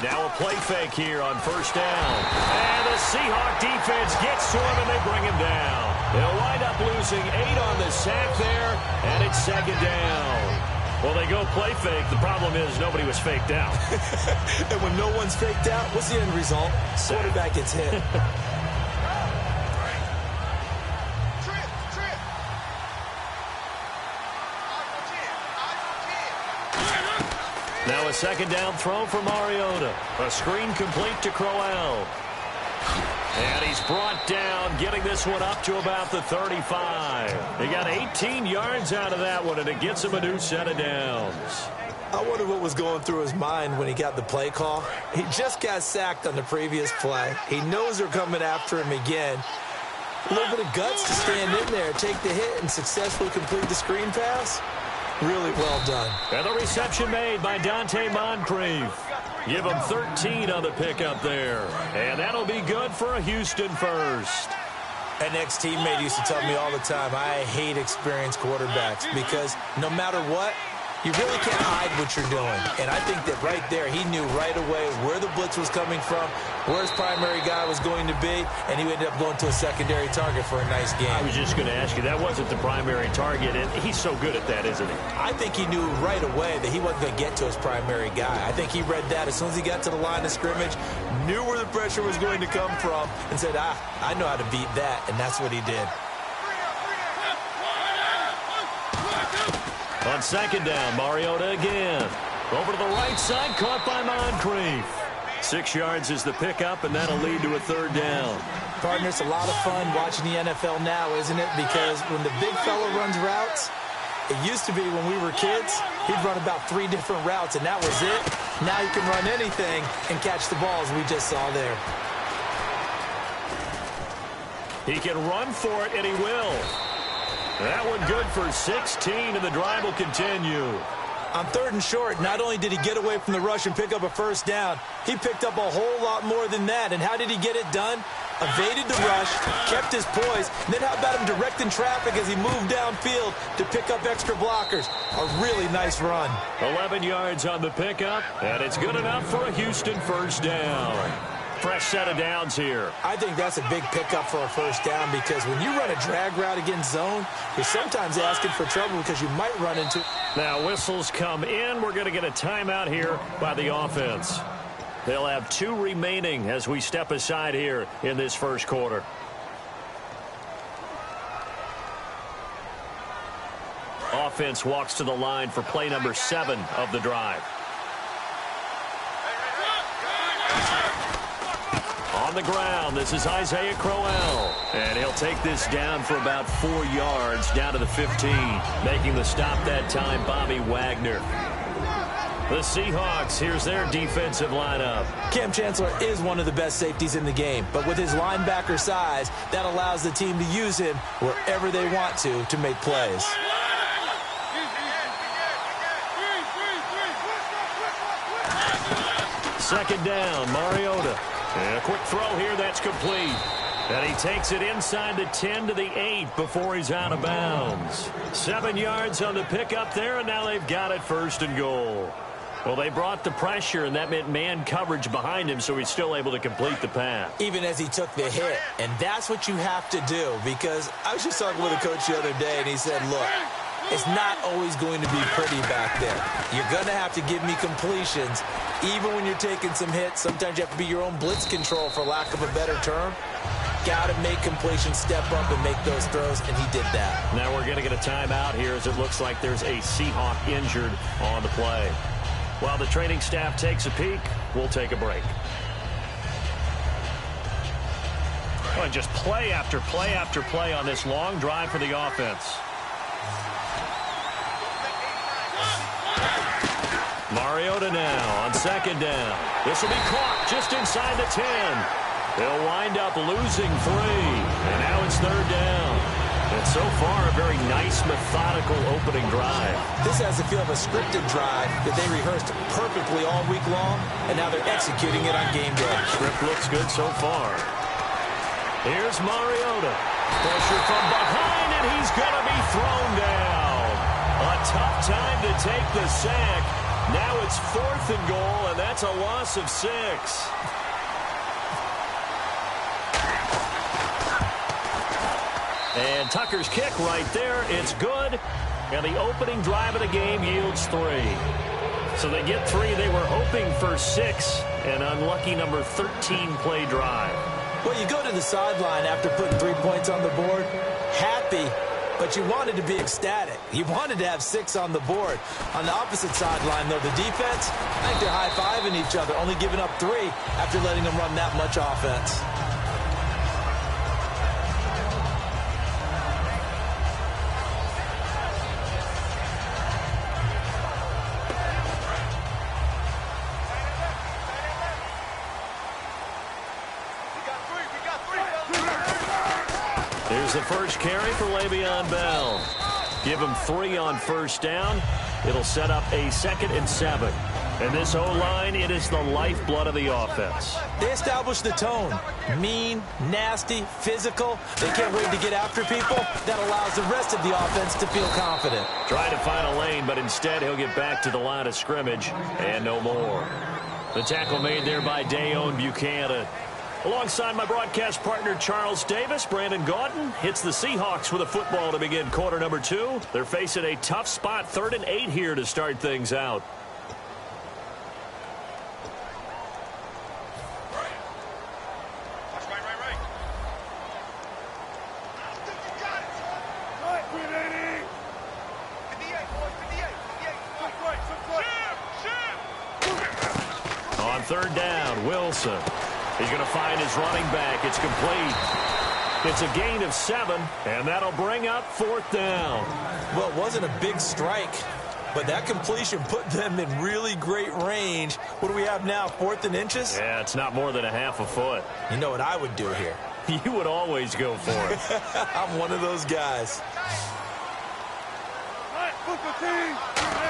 Now a play fake here on first down. And the Seahawk defense gets to him, and they bring him down. They'll wind up losing 8 on the sack there, and it's second down. Well, they go play fake. The problem is nobody was faked out. And when no one's faked out, what's the end result? Quarterback gets hit. Now a second down throw for Mariota. A screen complete to Crowell. And he's brought down, getting this one up to about the 35. He got 18 yards out of that one, and it gets him a new set of downs. I wonder what was going through his mind when he got the play call. He just got sacked on the previous play. He knows they're coming after him again. A little bit of guts to stand in there, take the hit, and successfully complete the screen pass. Really well done. And the reception made by Dante Moncrief. Give him 13 on the pickup there. And that'll be good for a Houston first. An ex-teammate used to tell me all the time, I hate experienced quarterbacks because no matter what, you really can't hide what you're doing. And I think that right there, he knew right away where the blitz was coming from, where his primary guy was going to be, and he ended up going to a secondary target for a nice game. I was just going to ask you, that wasn't the primary target, and he's so good at that, isn't he? I think he knew right away that he wasn't going to get to his primary guy. I think he read that as soon as he got to the line of scrimmage, knew where the pressure was going to come from, and said, I know how to beat that, and that's what he did. On second down, Mariota again. Over to the right side, caught by Moncrief. 6 yards is the pickup, and that'll lead to a third down. Partner, it's a lot of fun watching the NFL now, isn't it? Because when the big fella runs routes, it used to be when we were kids, he'd run about 3 different routes, and that was it. Now he can run anything and catch the balls we just saw there. He can run for it, and he will. That one good for 16, and the drive will continue. On third and short, not only did he get away from the rush and pick up a first down, he picked up a whole lot more than that. And how did he get it done? Evaded the rush, kept his poise, and then how about him directing traffic as he moved downfield to pick up extra blockers? A really nice run. 11 yards on the pickup, and it's good enough for a Houston first down. Fresh set of downs here. I think that's a big pickup for a first down because when you run a drag route against zone, you're sometimes asking for trouble because you might run into... Now whistles come in. We're going to get a timeout here by the offense. They'll have 2 remaining as we step aside here in this first quarter. Offense walks to the line for play number 7 of the drive. On the ground, this is Isaiah Crowell. And he'll take this down for about 4 yards, down to the 15. Making the stop that time, Bobby Wagner. The Seahawks, here's their defensive lineup. Cam Chancellor is one of the best safeties in the game, but with his linebacker size, that allows the team to use him wherever they want to make plays. Second down, Mariota. And a quick throw here, that's complete. And he takes it inside the 10 to the 8 before he's out of bounds. 7 yards on the pickup there, and now they've got it first and goal. Well, they brought the pressure, and that meant man coverage behind him, so he's still able to complete the pass. Even as he took the hit, and that's what you have to do, because I was just talking with a coach the other day, and he said, look, it's not always going to be pretty back there. You're going to have to give me completions. Even when you're taking some hits, sometimes you have to be your own blitz control, for lack of a better term. Got to make completions, step up and make those throws, and he did that. Now we're going to get a timeout here as it looks like there's a Seahawk injured on the play. While the training staff takes a peek, we'll take a break. Oh, and just play after play after play on this long drive for the offense. Mariota now on second down. This will be caught just inside the 10. They'll wind up losing 3. And now it's third down. And so far, a very nice, methodical opening drive. This has the feel of a scripted drive that they rehearsed perfectly all week long, and now they're executing it on game day. Script looks good so far. Here's Mariota. Pressure from behind, and he's going to be thrown down. A tough time to take the sack. Now it's 4th and goal, and that's a loss of 6. And Tucker's kick right there. It's good. And the opening drive of the game yields 3. So they get 3. They were hoping for 6. An unlucky number 13 play drive. Well, you go to the sideline after putting 3 points on the board, happy, but you wanted to be ecstatic. You wanted to have 6 on the board. On the opposite sideline, though, the defense, I think they're high-fiving each other, only giving up 3 after letting them run that much offense. Here's the first carry for Le'Veon Bell. Give him 3 on first down. It'll set up a 2nd and 7. And this O-line, it is the lifeblood of the offense. They established the tone. Mean, nasty, physical. They can't wait to get after people. That allows the rest of the offense to feel confident. Trying to find a lane, but instead he'll get back to the line of scrimmage and no more. The tackle made there by Dayon Buchanan. Alongside my broadcast partner, Charles Davis, Brandon Gaudin hits the Seahawks with a football to begin quarter number 2. They're facing a tough spot, 3rd and 8 here to start things out. On 3rd down, Wilson. He's going to find his running back. It's complete. It's a gain of 7, and that'll bring up 4th down. Well, it wasn't a big strike, but that completion put them in really great range. What do we have now, 4th and inches? Yeah, it's not more than a half a foot. You know what I would do here? You would always go for it. I'm one of those guys.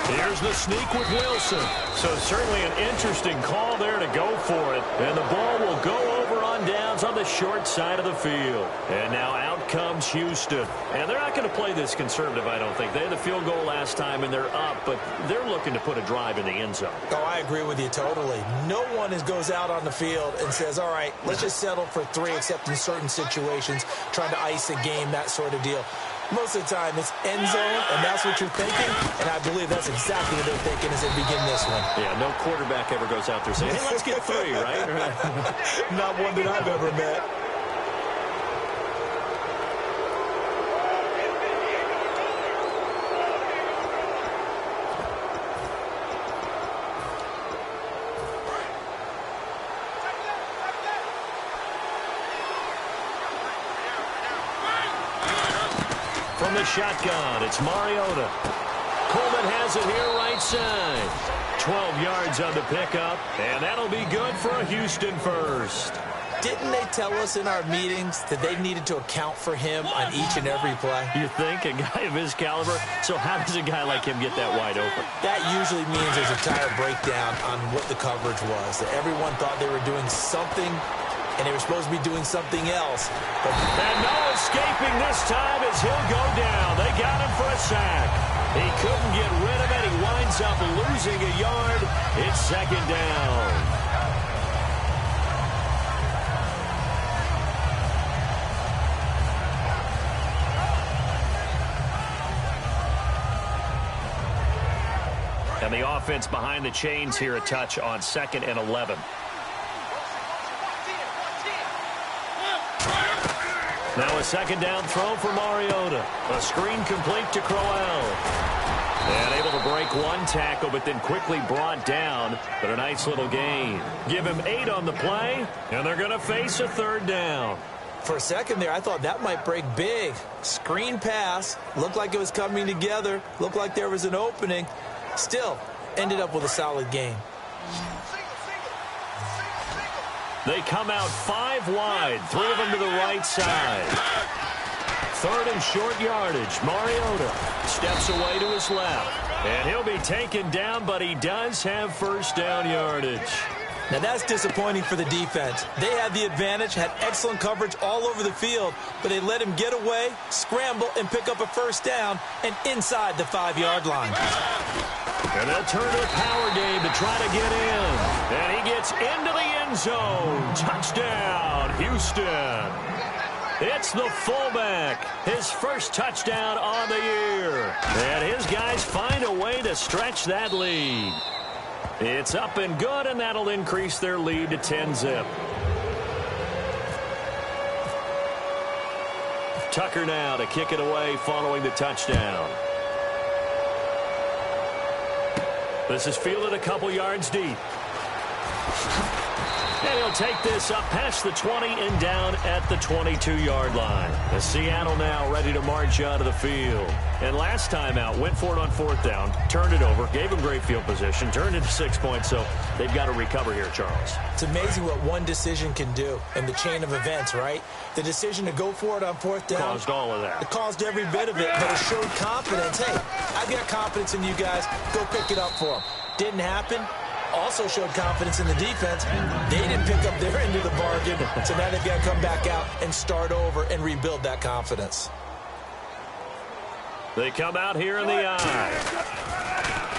Here's the sneak with Wilson. So certainly an interesting call there to go for it. And the ball will go over on downs on the short side of the field. And now out comes Houston. And they're not going to play this conservative, I don't think. They had the field goal last time, and they're up, but they're looking to put a drive in the end zone. Oh, I agree with you totally. No one goes out on the field and says, all right, let's just settle for 3, except in certain situations, trying to ice a game, that sort of deal. Most of the time, it's end zone, and that's what you're thinking, and I believe that's exactly what they're thinking as they begin this one. Yeah, no quarterback ever goes out there saying, hey, let's get 3, right? Not one that I've ever met. From the shotgun, it's Mariota. Coleman has it here right side. 12 yards on the pickup, and that'll be good for a Houston first. Didn't they tell us in our meetings that they needed to account for him on each and every play? You think? A guy of his caliber? So how does a guy like him get that wide open? That usually means there's a tire breakdown on what the coverage was. That everyone thought they were doing something, and they were supposed to be doing something else. And no escaping this time as he'll go down. They got him for a sack. He couldn't get rid of it. He winds up losing a yard. It's 2nd down. And the offense behind the chains here a touch on 2nd and 11. Now a 2nd down throw for Mariota. A screen complete to Crowell. And able to break one tackle, but then quickly brought down. But a nice little gain. Give him 8 on the play, and they're going to face a 3rd down. For a second there, I thought that might break big. Screen pass. Looked like it was coming together. Looked like there was an opening. Still, ended up with a solid gain. They come out 5 wide, 3 of them to the right side. 3rd and short yardage. Mariota steps away to his left. And he'll be taken down, but he does have 1st down yardage. Now that's disappointing for the defense. They had the advantage, had excellent coverage all over the field, but they let him get away, scramble, and pick up a 1st down, and inside the 5-yard line. And they'll turn to the power game to try to get in. And he gets into the end zone. Touchdown, Houston. It's the fullback, his first touchdown on the year. And his guys find a way to stretch that lead. It's up and good, and that'll increase their lead to 10-zip. Tucker now to kick it away following the touchdown. This is fielded a couple yards deep. And he'll take this up past the 20 and down at the 22-yard line. The Seattle now ready to march out of the field. And last time out, went for it on fourth down, turned it over, gave them great field position, turned it to 6 points, so they've got to recover here, Charles. It's amazing what one decision can do in the chain of events, right? The decision to go for it on fourth down. Caused all of that. It caused every bit of it, but it showed confidence. Hey, I've got confidence in you guys. Go pick it up for them. Didn't happen. Also showed confidence in the defense. They didn't pick up their end of the bargain, so now they've got to come back out and start over and rebuild that confidence. They come out here in the eye.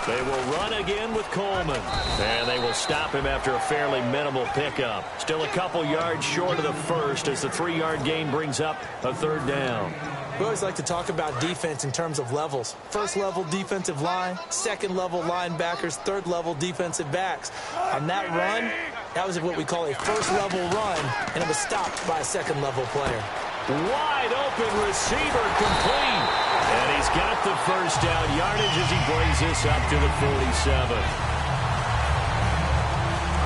They will run again with Coleman. And they will stop him after a fairly minimal pickup. Still a couple yards short of the first as the 3-yard gain brings up a third down. We always like to talk about defense in terms of levels. First level defensive line, second level linebackers, third level defensive backs. On that run, that was what we call a first level run, and it was stopped by a second level player. Wide open receiver complete. And he's got the first down yardage as he brings this up to the 47.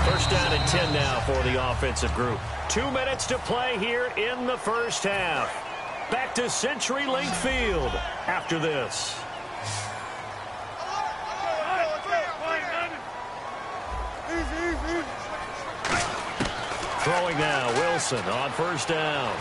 First down and 10 now for the offensive group. 2 minutes to play here in the first half. Back to CenturyLink Field after this. Throwing now, Wilson on first down.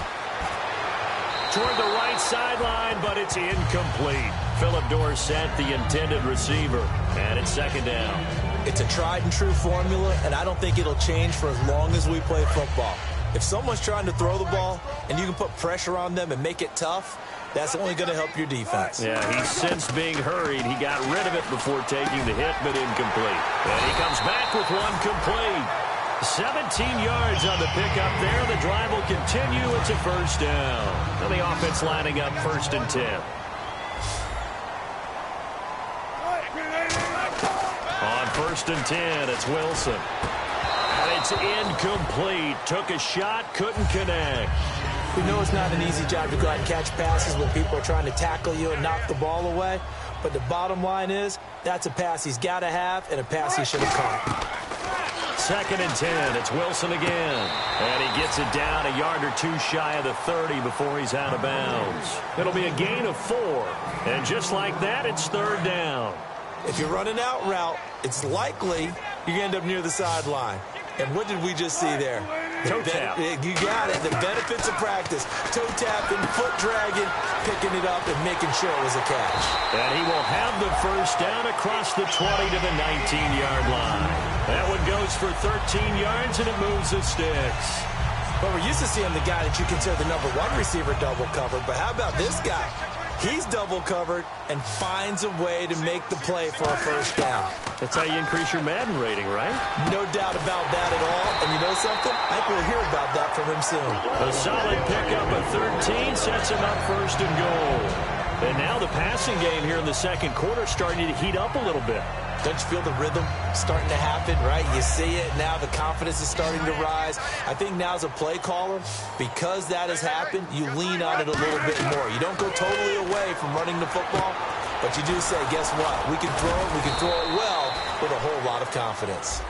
Toward the right sideline, but it's incomplete. Philip Dorsett, the intended receiver, and it's second down. It's a tried-and-true formula, and I don't think it'll change for as long as we play football. If someone's trying to throw the ball and you can put pressure on them and make it tough, that's only going to help your defense. Yeah, he sensed being hurried. He got rid of it before taking the hit, but incomplete. And he comes back with one complete. 17 yards on the pickup there. The drive will continue. It's a first down. And the offense lining up first and 10. On first and 10, it's Wilson. And it's incomplete. Took a shot, couldn't connect. We know it's not an easy job to go out and catch passes when people are trying to tackle you and knock the ball away. But the bottom line is, that's a pass he's got to have and a pass he should have caught. Second and 10, it's Wilson again. And he gets it down a yard or two shy of the 30 before he's out of bounds. It'll be a gain of 4. And just like that, it's third down. If you're running out route, it's likely you're going to end up near the sideline. And what did we just see there? Toe tap. You got it. The benefits of practice. Toe tapping, foot dragging, picking it up, and making sure it was a catch. And he will have the first down across the 20 to the 19-yard line. That one goes for 13 yards, and it moves the sticks. But we're used to seeing the guy that you consider the number 1 receiver double covered. But how about this guy? He's double covered and finds a way to make the play for a first down. That's how you increase your Madden rating, right? No doubt about that at all. And you know something? I think we'll hear about that from him soon. A solid pickup of 13 sets him up first and goal. And now the passing game here in the second quarter starting to heat up a little bit. Don't you feel the rhythm starting to happen, right? You see it. Now the confidence is starting to rise. I think now as a play caller, because that has happened, you lean on it a little bit more. You don't go totally away from running the football, but you do say, guess what? We can throw it. We can throw it well with a whole lot of confidence.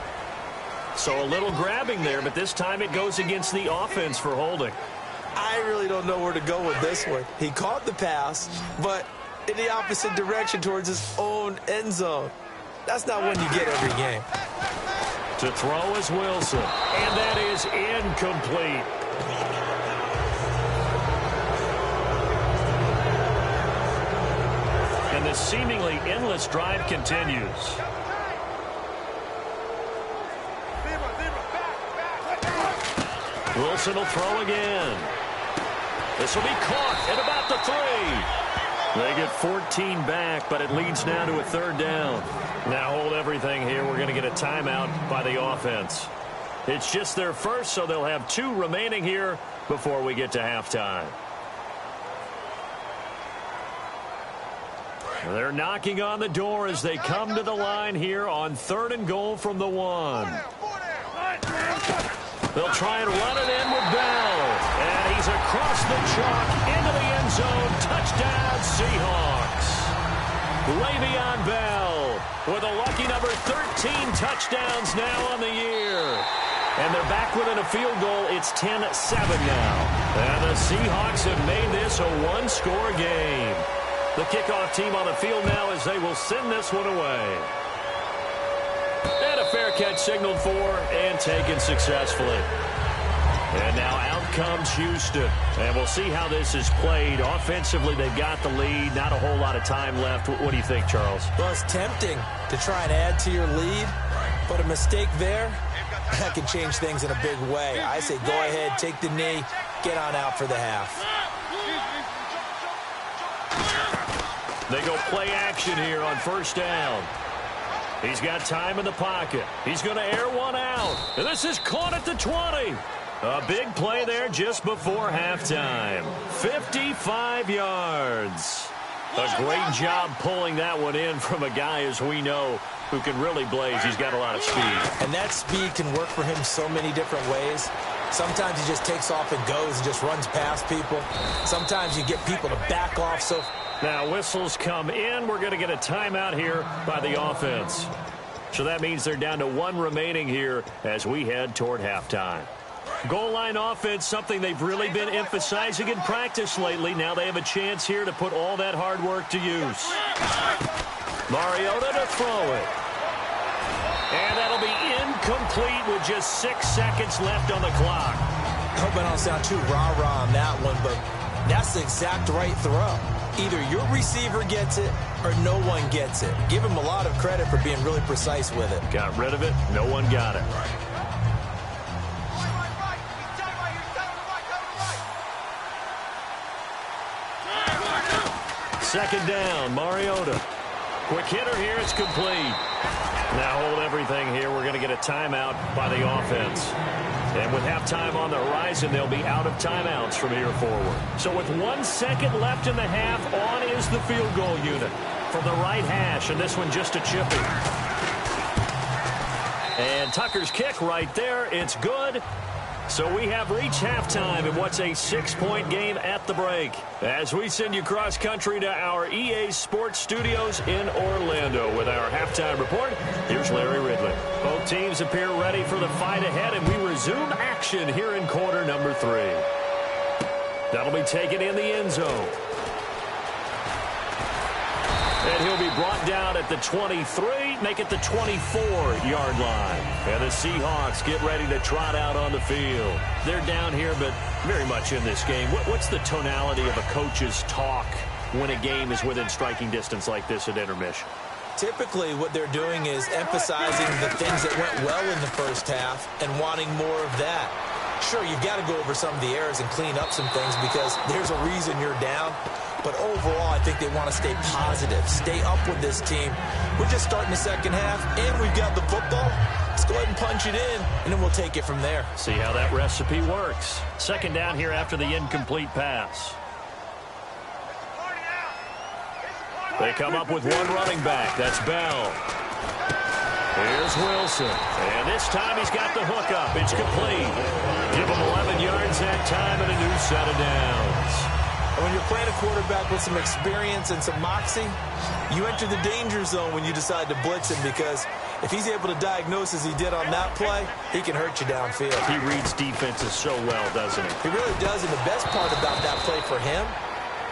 So a little grabbing there, but this time it goes against the offense for holding. I really don't know where to go with this one. He caught the pass, but in the opposite direction towards his own end zone. That's not one you get every game. To throw is Wilson, and that is incomplete. And the seemingly endless drive continues. Wilson will throw again. This will be caught at about the 3. They get 14 back, but it leads now to a third down. Now hold everything here. We're going to get a timeout by the offense. It's just their first, so they'll have 2 remaining here before we get to halftime. They're knocking on the door as they come to the line here on 3rd and goal from the 1. They'll try and run it in with Bell. And he's across the chalk into the end zone. Touchdown, Seahawks. Le'Veon Bell with a lucky number 13 touchdowns now on the year. And they're back within a field goal. It's 10-7 now. And the Seahawks have made this a 1-score game. The kickoff team on the field now as they will send this one away. And a fair catch signaled for and taken successfully. And now out comes Houston. And we'll see how this is played. Offensively, they've got the lead. Not a whole lot of time left. What do you think, Charles? Well, it's tempting to try and add to your lead, but a mistake there, that can change things in a big way. I say go ahead, take the knee, get on out for the half. They go play action here on 1st down. He's got time in the pocket. He's going to air one out. And this is caught at the 20. A big play there just before halftime. 55 yards. A great job pulling that one in from a guy, as we know, who can really blaze. He's got a lot of speed. And that speed can work for him so many different ways. Sometimes he just takes off and goes and just runs past people. Sometimes you get people to back off. So now whistles come in. We're going to get a timeout here by the offense. So that means they're down to 1 remaining here as we head toward halftime. Goal line offense, something they've really been emphasizing in practice lately. Now they have a chance here to put all that hard work to use. Mariota to throw it. And that'll be incomplete with just 6 seconds left on the clock. I hope I don't sound too rah-rah on that one, but that's the exact right throw. Either your receiver gets it or no one gets it. Give him a lot of credit for being really precise with it. Got rid of it. No one got it. Second down, Mariota. Quick hitter here, it's complete. Now hold everything here. We're going to get a timeout by the offense. And with halftime on the horizon, they'll be out of timeouts from here forward. So with 1 second left in the half, on is the field goal unit from the right hash. And this one just a chipping. And Tucker's kick right there. It's good. So we have reached halftime in what's a 6-point game at the break. As we send you cross-country to our EA Sports Studios in Orlando with our halftime report, here's Larry Ridley. Both teams appear ready for the fight ahead, and we resume action here in quarter number 3. That'll be taken in the end zone. And he'll be brought down at the 23, make it the 24-yard line. And the Seahawks get ready to trot out on the field. They're down here, but very much in this game. What's the tonality of a coach's talk when a game is within striking distance like this at intermission? Typically, what they're doing is emphasizing the things that went well in the first half and wanting more of that. Sure, you've got to go over some of the errors and clean up some things because there's a reason you're down. But overall, I think they want to stay positive, stay up with this team. We're just starting the second half, and we've got the football. Let's go ahead and punch it in, and then we'll take it from there. See how that recipe works. Second down here after the incomplete pass. They come up with one running back. That's Bell. Here's Wilson. And this time he's got the hook up. It's complete. Give him 11 yards that time and a new set of downs. And when you're playing a quarterback with some experience and some moxie, you enter the danger zone when you decide to blitz him because if he's able to diagnose as he did on that play, he can hurt you downfield. He reads defenses so well, doesn't he? He really does, and the best part about that play for him,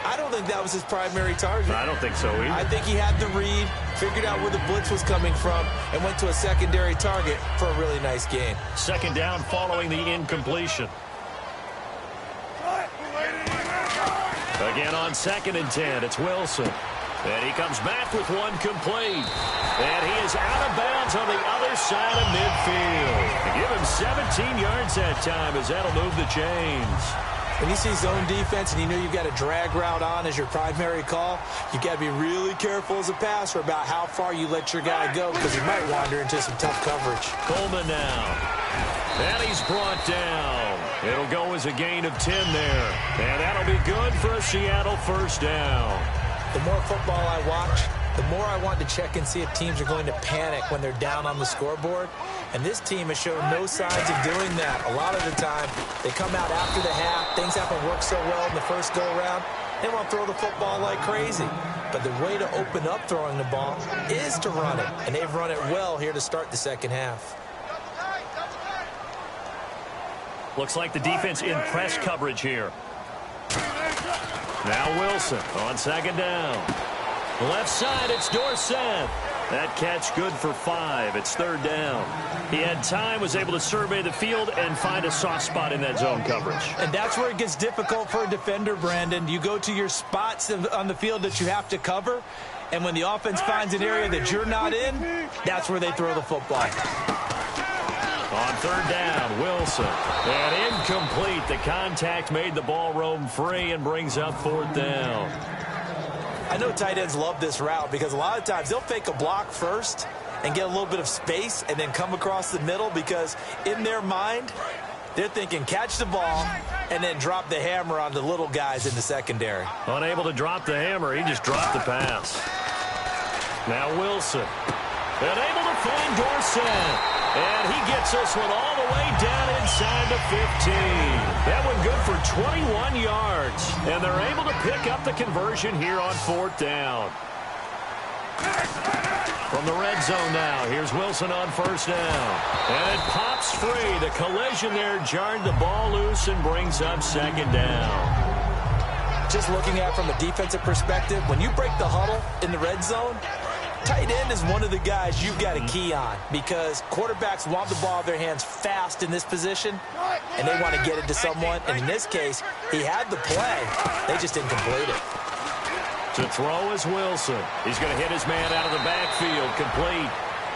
I don't think that was his primary target. I don't think so either. I think he had the read, figured out where the blitz was coming from, and went to a secondary target for a really nice gain. Second down following the incompletion. Again on 2nd and 10, it's Wilson. And he comes back with one complete. And he is out of bounds on the other side of midfield. Give him 17 yards that time as that'll move the chains. When you see zone defense and you know you've got a drag route on as your primary call, you've got to be really careful as a passer about how far you let your guy go because he might wander into some tough coverage. Coleman now. And he's brought down. It'll go as a gain of 10 there. And that'll be good for a Seattle first down. The more football I watch, the more I want to check and see if teams are going to panic when they're down on the scoreboard. And this team has shown no signs of doing that. A lot of the time, they come out after the half. Things haven't worked so well in the first go-around. They want to throw the football like crazy. But the way to open up throwing the ball is to run it. And they've run it well here to start the second half. Looks like the defense in press coverage here. Now Wilson on second down. Left side, it's Dorsett. That catch good for 5. It's third down. He had time, was able to survey the field and find a soft spot in that zone coverage. And that's where it gets difficult for a defender, Brandon. You go to your spots on the field that you have to cover, and when the offense finds an area that you're not in, that's where they throw the football. On third down, Wilson. And incomplete. The contact made the ball roam free and brings up fourth down. I know tight ends love this route because a lot of times they'll fake a block first and get a little bit of space and then come across the middle because in their mind, they're thinking catch the ball and then drop the hammer on the little guys in the secondary. Unable to drop the hammer, he just dropped the pass. Now Wilson. And able to find Dorsett. And he gets this one all the way down inside the 15. That one good for 21 yards. And they're able to pick up the conversion here on fourth down. From the red zone now, here's Wilson on first down. And it pops free. The collision there jarred the ball loose and brings up second down. Just looking at it from a defensive perspective, when you break the huddle in the red zone, tight end is one of the guys you've got a key on because quarterbacks want the ball in their hands fast in this position, and they want to get it to someone. And in this case, he had the play. They just didn't complete it. To throw is Wilson. He's going to hit his man out of the backfield. Complete.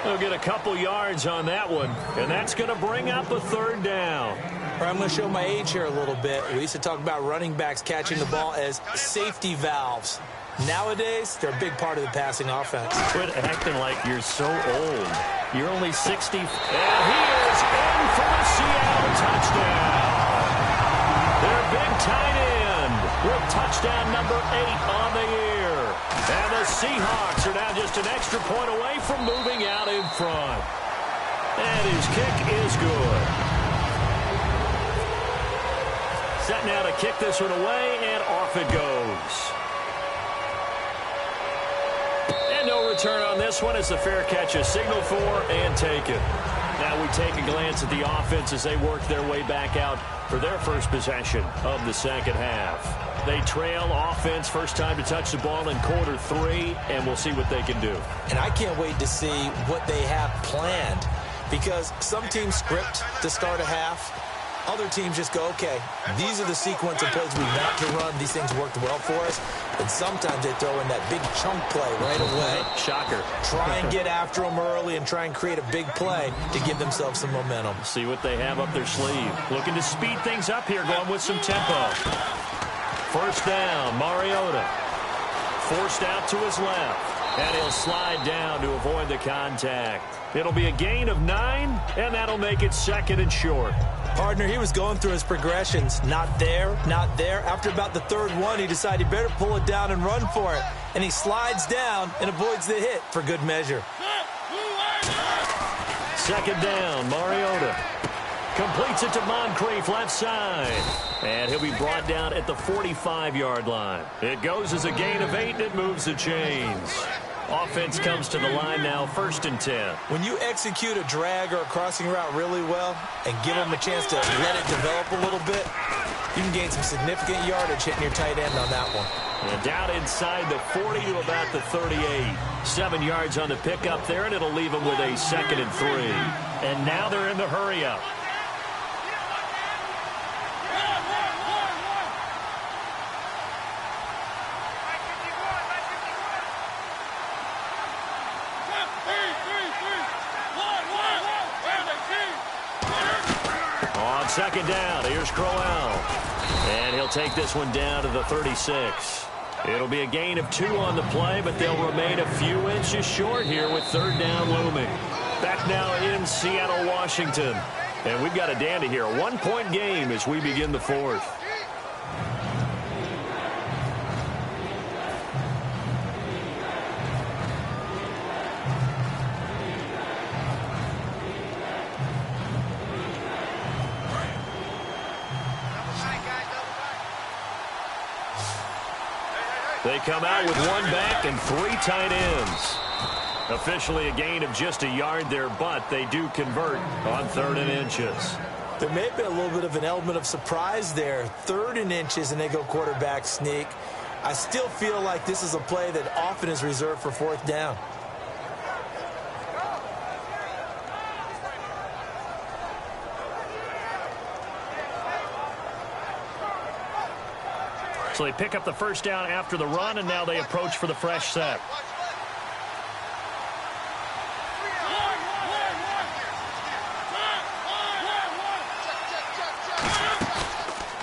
He'll get a couple yards on that one, and that's going to bring up a third down. I'm going to show my age here a little bit. We used to talk about running backs catching the ball as safety valves. Nowadays, they're a big part of the passing offense. Quit acting like you're so old. You're only 60. And he is in for the Seattle touchdown. Their big tight end with touchdown number 8 on the year. And the Seahawks are now just an extra point away from moving out in front. And his kick is good. Set now to kick this one away, and off it goes. No return on this one as the fair catch is signaled for and taken. Now we take a glance at the offense as they work their way back out for their first possession of the second half. They trail offense, first time to touch the ball in quarter 3, and we'll see what they can do. And I can't wait to see what they have planned because some teams script to start a half. Other teams just go, okay, these are the sequence of plays we want to run. These things worked well for us. And sometimes they throw in that big chunk play right away. Shocker. Try and get after them early and try and create a big play to give themselves some momentum. See what they have up their sleeve. Looking to speed things up here, going with some tempo. First down, Mariota. Forced out to his left. And he'll slide down to avoid the contact. It'll be a gain of 9, and that'll make it second and short. Partner, he was going through his progressions. Not there, not there. After about the third one, he decided he better pull it down and run for it. And he slides down and avoids the hit for good measure. Second down, Mariota. Completes it to Moncrief, left side. And he'll be brought down at the 45-yard line. It goes as a gain of 8, and it moves the chains. Offense comes to the line now, 1st and 10. When you execute a drag or a crossing route really well and give them a chance to let it develop a little bit, you can gain some significant yardage hitting your tight end on that one. And down inside the 40 to about the 38. 7 yards on the pickup there, and it'll leave them with a 2nd and 3. And now they're in the hurry-up. On On second down, here's Crowell. And he'll take this one down to the 36. It'll be a gain of 2 on the play, but they'll remain a few inches short here with third down looming. Back now in Seattle, Washington. And we've got a dandy here. A 1-point game as we begin the fourth. They come out with 1 back and 3 tight ends. Officially a gain of just a yard there, but they do convert on 3rd and inches. There may have been a little bit of an element of surprise there. 3rd and inches, and they go quarterback sneak. I still feel like this is a play that often is reserved for 4th down. So they pick up the first down after the run, and now they approach for the fresh set.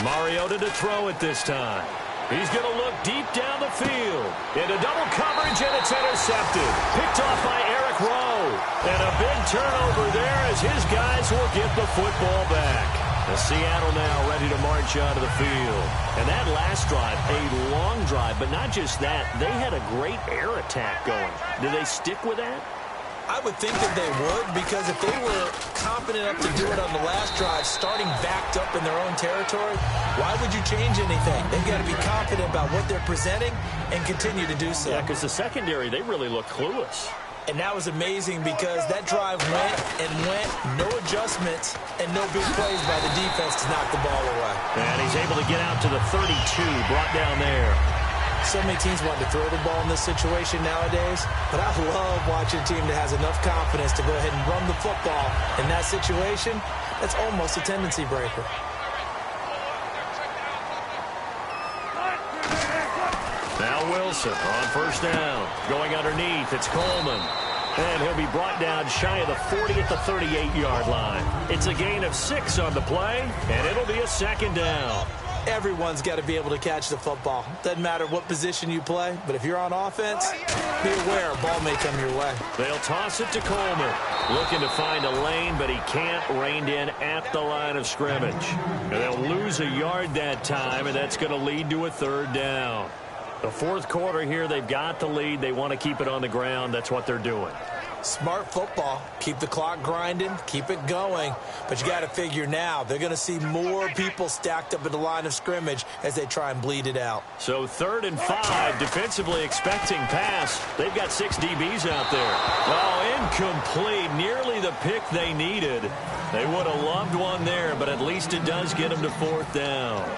Mariota to throw it this time. He's going to look deep down the field. Into double coverage, and it's intercepted. Picked off by Eric Rowe. And a big turnover there as his guys will get the football back. The Seattle now ready to march out of the field. And that last drive, a long drive, but not just that. They had a great air attack going. Do they stick with that? I would think that they would, because if they were confident enough to do it on the last drive, starting backed up in their own territory, why would you change anything? They've got to be confident about what they're presenting and continue to do so. Yeah, because the secondary, they really look clueless. And that was amazing because that drive went and went, no adjustments, and no big plays by the defense to knock the ball away. And he's able to get out to the 32, brought down there. So many teams want to throw the ball in this situation nowadays, but I love watching a team that has enough confidence to go ahead and run the football. In that situation, that's almost a tendency breaker. Now Wilson on first down. Going underneath, it's Coleman. And he'll be brought down shy of the 40 at the 38-yard line. It's a gain of 6 on the play, and it'll be a second down. Everyone's got to be able to catch the football. Doesn't matter what position you play, but if you're on offense, be aware a ball may come your way. They'll toss it to Coleman. Looking to find a lane, but he can't. Reined in at the line of scrimmage. And they'll lose a yard that time, and that's going to lead to a third down. The fourth quarter here, they've got the lead. They want to keep it on the ground. That's what they're doing. Smart football. Keep the clock grinding. Keep it going. But you got to figure now, they're going to see more people stacked up at the line of scrimmage as they try and bleed it out. So 3rd and 5, defensively expecting pass. They've got 6 DBs out there. Oh, incomplete. Nearly the pick they needed. They would have loved one there, but at least it does get them to 4th down.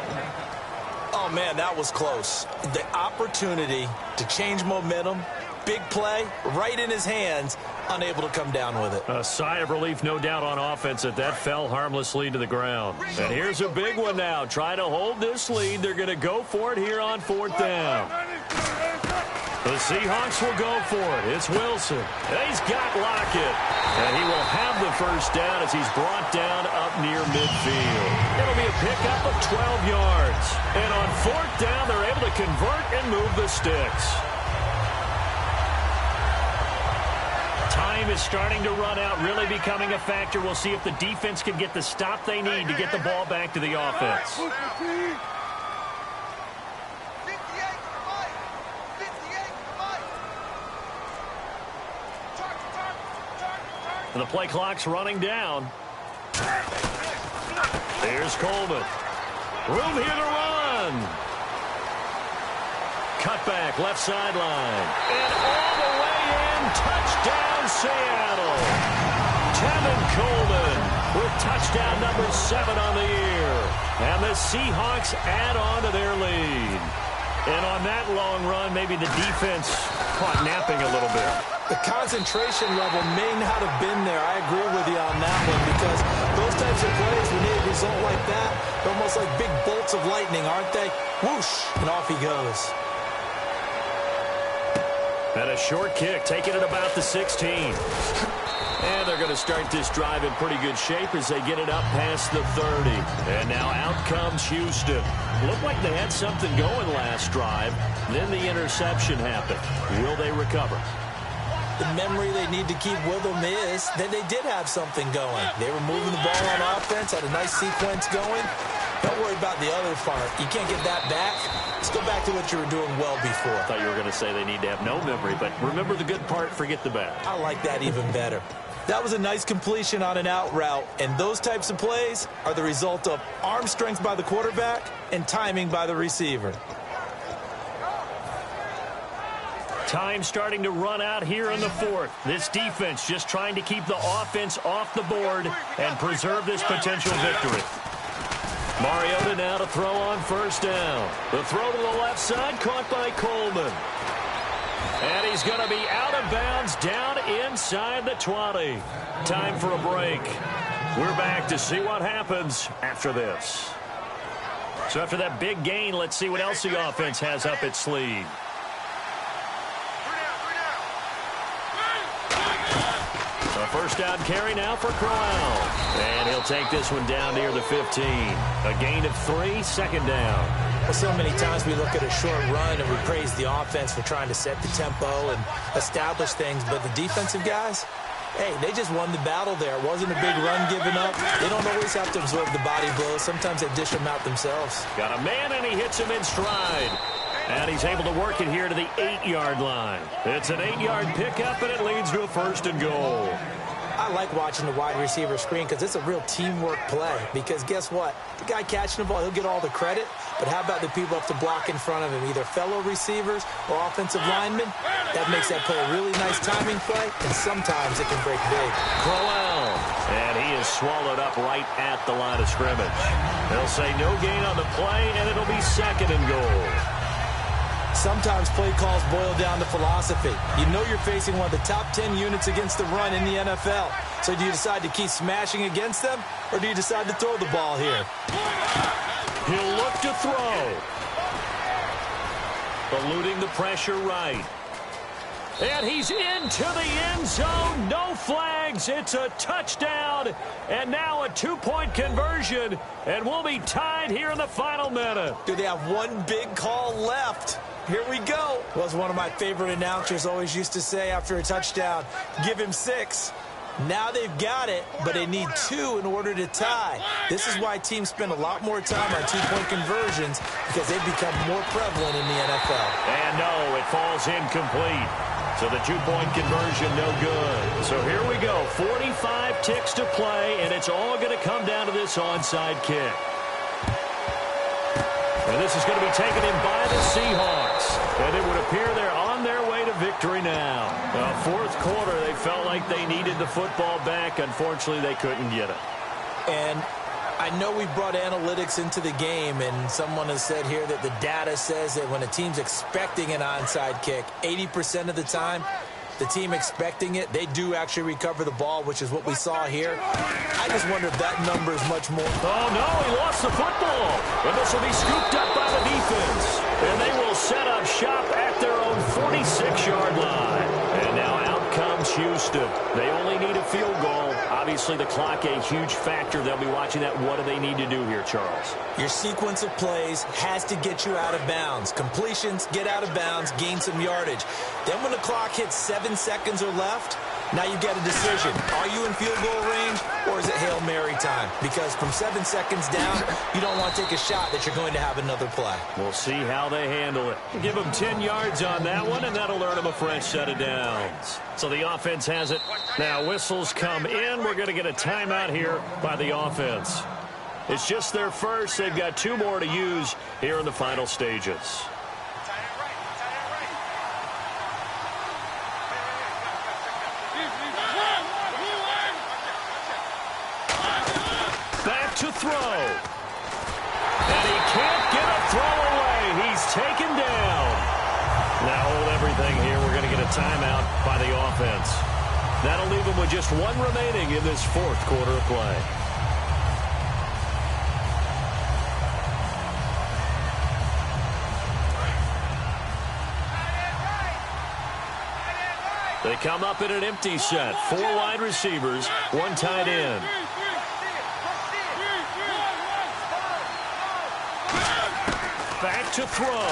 Oh, man, that was close. The opportunity to change momentum, big play, right in his hands, unable to come down with it. A sigh of relief, no doubt, on offense that fell harmlessly to the ground. And here's a big one now. Try to hold this lead. They're going to go for it here on 4th down. The Seahawks will go for it. It's Wilson. He's got Lockett. And he will have the first down as he's brought down up near midfield. It'll be a pickup of 12 yards. And on 4th down, they're able to convert and move the sticks. Time is starting to run out, really becoming a factor. We'll see if the defense can get the stop they need to get the ball back to the offense. The play clock's running down. Here's Coleman. Room here to run. Cut back, left sideline. And all the way in, touchdown Seattle. Tevin Coleman with touchdown number 7 on the year. And the Seahawks add on to their lead. And on that long run, maybe the defense caught napping a little bit. The concentration level may not have been there. I agree with you on that one, because those types of plays, when they result like that, they're almost like big bolts of lightning, aren't they? Whoosh, and off he goes. And a short kick, taking it about the 16. And they're going to start this drive in pretty good shape as they get it up past the 30. And now out comes Houston. Looked like they had something going last drive. Then the interception happened. Will they recover? The memory they need to keep with them is that they did have something going. They were moving the ball on offense, had a nice sequence going. Don't worry about the other part. You can't get that back. Let's go back to what you were doing well before. I thought you were going to say they need to have no memory, but remember the good part, forget the bad. I like that even better. That was a nice completion on an out route, and those types of plays are the result of arm strength by the quarterback and timing by the receiver. Time starting to run out here in the fourth. This defense just trying to keep the offense off the board and preserve this potential victory. Mariota now to throw on first down. The throw to the left side, caught by Coleman. And he's going to be out of bounds down inside the 20. Time for a break. We're back to see what happens after this. So after that big gain, let's see what else the offense has up its sleeve. A first down carry now for Crowell. And he'll take this one down near the 15. A gain of 3, second down. Well, so many times we look at a short run and we praise the offense for trying to set the tempo and establish things. But the defensive guys, hey, they just won the battle there. It wasn't a big run given up. They don't always have to absorb the body blows. Sometimes they dish them out themselves. Got a man, and he hits him in stride. And he's able to work it here to the 8-yard line. It's an 8-yard pickup, and it leads to a first and goal. I like watching the wide receiver screen because it's a real teamwork play. Because guess what? The guy catching the ball, he'll get all the credit. But how about the people up to block in front of him, either fellow receivers or offensive linemen? That makes that play a really nice timing play, and sometimes it can break big. Crowell, and he is swallowed up right at the line of scrimmage. They'll say no gain on the play, and it'll be second and goal. Sometimes play calls boil down to philosophy. You know you're facing one of the top 10 units against the run in the NFL. So do you decide to keep smashing against them, or do you decide to throw the ball here? He'll look to throw. Eluding the pressure right. And he's into the end zone. No flags. It's a touchdown. And now a 2-point conversion. And we'll be tied here in the final minute. Do they have one big call left? Here we go. Was one of my favorite announcers always used to say after a touchdown, give him 6. Now they've got it, but they need 2 in order to tie. This is why teams spend a lot more time on 2-point conversions, because they've become more prevalent in the NFL. And no, it falls incomplete. So the 2-point conversion, no good. So here we go, 45 ticks to play, and it's all going to come down to this onside kick. And this is going to be taken in by the Seahawks. And it would appear they're on their way to victory now. Fourth quarter, they felt like they needed the football back. Unfortunately, they couldn't get it. And I know we brought analytics into the game, and someone has said here that the data says that when a team's expecting an onside kick, 80% of the time, the team expecting it, they do actually recover the ball, which is what we saw here. I just wonder if that number is much more. Oh, no, he lost the football. And this will be scooped up by the defense. And they will set up shop at their own 46-yard line. And now out comes Houston. They only need a field goal. Obviously, the clock a huge factor. They'll be watching that. What do they need to do here, Charles? Your sequence of plays has to get you out of bounds. Completions, get out of bounds, gain some yardage. Then when the clock hits 7 seconds or left, now you get a decision. Are you in field goal range, or is it Hail Mary time? Because from 7 seconds down, you don't want to take a shot that you're going to have another play. We'll see how they handle it. Give them 10 yards on that one, and that'll earn them a fresh set of downs. So the offense has it. Now whistles come in. We're going to get a timeout here by the offense. It's just their first. They've got 2 more to use here in the final stages. Back to throw. And he can't get a throw away. He's taken down. Now hold everything here. We're going to get a timeout by the offense. That'll leave them with just 1 remaining in this fourth quarter of play. They come up in an empty set. 4 wide receivers, 1 tight end. Back to throw.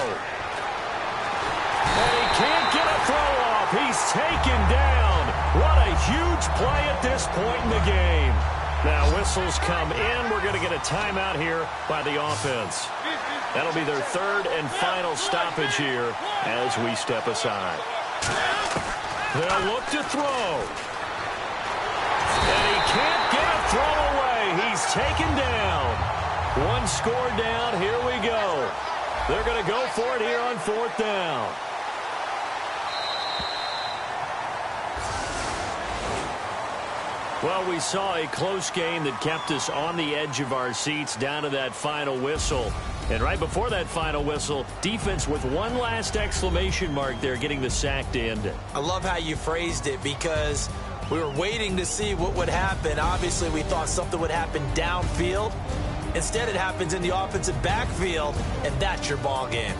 And he can't get a throw off. He's taken down. What a huge play at this point in the game. Now whistles come in. We're going to get a timeout here by the offense. That'll be their 3rd and final stoppage here as we step aside. They'll look to throw. And he can't get a throw away. He's taken down. 1 score down. Here we go. They're going to go for it here on 4th down. Well, we saw a close game that kept us on the edge of our seats down to that final whistle. And right before that final whistle, defense with one last exclamation mark there, getting the sack to end it. I love how you phrased it because we were waiting to see what would happen. Obviously, we thought something would happen downfield. Instead, it happens in the offensive backfield, and that's your ball game.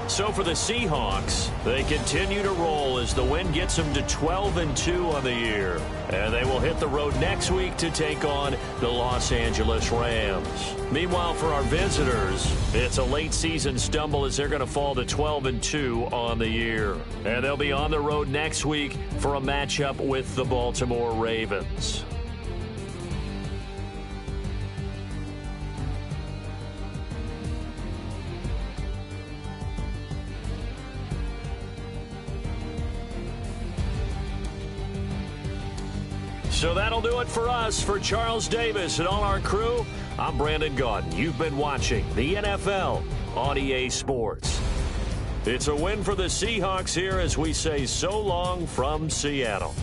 So for the Seahawks, they continue to roll as the win gets them to 12-2 on the year. And they will hit the road next week to take on the Los Angeles Rams. Meanwhile, for our visitors, it's a late season stumble as they're going to fall to 12-2 on the year. And they'll be on the road next week for a matchup with the Baltimore Ravens. So that'll do it for us. For Charles Davis and all our crew, I'm Brandon Gaudin. You've been watching the NFL on EA Sports. It's a win for the Seahawks here as we say so long from Seattle.